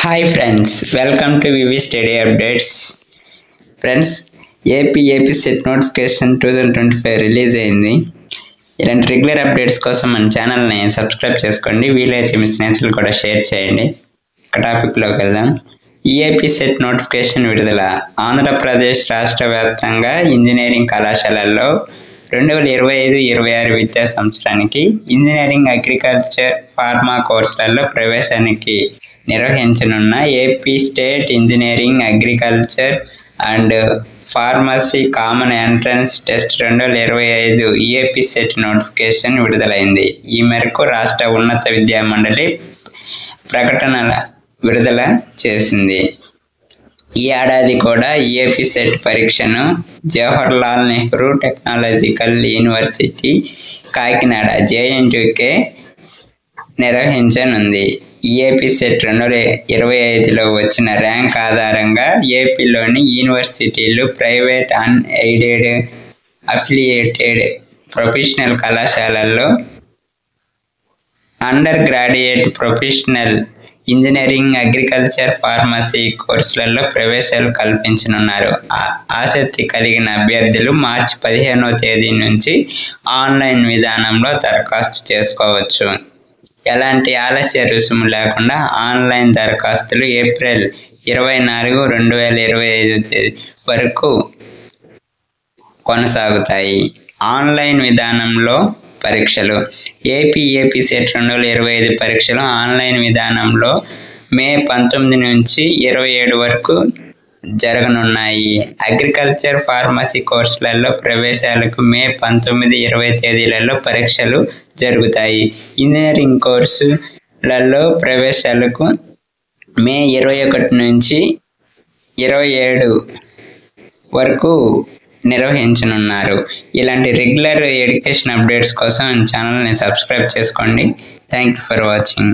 Hi friends, welcome to VV study updates. Friends, AP set notification 2025 release అయింది. ఇలాంటి regular updates కోసం మన ఛానల్ని సబ్స్క్రైబ్ చేసుకోండి. వీలైతే మీ స్నేహితులు కూడా షేర్ చేయండి. ఒక టాపిక్లోకి వెళ్దాం. ఏపీ సెట్ నోటిఫికేషన్ విడుదల. ఆంధ్రప్రదేశ్ రాష్ట్ర వ్యాప్తంగా ఇంజనీరింగ్ కళాశాలల్లో 2025-26 విద్యా సంవత్సరానికి ఇంజనీరింగ్, అగ్రికల్చర్, ఫార్మా కోర్సులలో ప్రవేశానికి నిర్వహించనున్న AP state engineering, agriculture and pharmacy common entrance test 2025 AP set notification విడుదలైంది. ఈ మేరకు రాష్ట్ర ఉన్నత విద్యా మండలి ప్రకటనల విడుదల చేసింది. ఈ ఏడాది కూడా ఏపీ సెట్ పరీక్షను Jawaharlal Nehru technological university, Kakinada JNUK నిర్వహించనుంది. ఏపీ సెట్ 2025లో వచ్చిన ర్యాంక్ ఆధారంగా ఏపీలోని యూనివర్సిటీలు, ప్రైవేట్, అన్ఎయిడెడ్, అఫిలియేటెడ్ ప్రొఫెషనల్ కళాశాలల్లో undergraduate professional engineering, agriculture, pharmacy కోర్సులలో ప్రవేశాలు కల్పించనున్నారు. ఆసక్తి కలిగిన అభ్యర్థులు మార్చి 15వ తేదీ నుంచి ఆన్లైన్ విధానంలో దరఖాస్తు చేసుకోవచ్చు. ఎలాంటి ఆలస్య రుసుము లేకుండా ఆన్లైన్ దరఖాస్తులు ఏప్రిల్ 24, 2025 వరకు కొనసాగుతాయి. ఆన్లైన్ విధానంలో పరీక్షలు. ఏపీ సెట్ 2025 పరీక్షలు ఆన్లైన్ విధానంలో మే 19 నుంచి 27 వరకు జరగనున్నాయి. అగ్రికల్చర్, ఫార్మసీ కోర్సులలో ప్రవేశాలకు మే 19, 20 తేదీలలో పరీక్షలు జరుగుతాయి. ఇంజనీరింగ్ కోర్సులలో ప్రవేశాలకు మే 21 నుంచి 27 వరకు నిర్వహించనున్నారు. ఇలాంటి రెగ్యులర్ ఎడ్యుకేషన్ అప్డేట్స్ కోసం ఛానల్ని సబ్స్క్రైబ్ చేసుకోండి. Thank you for watching.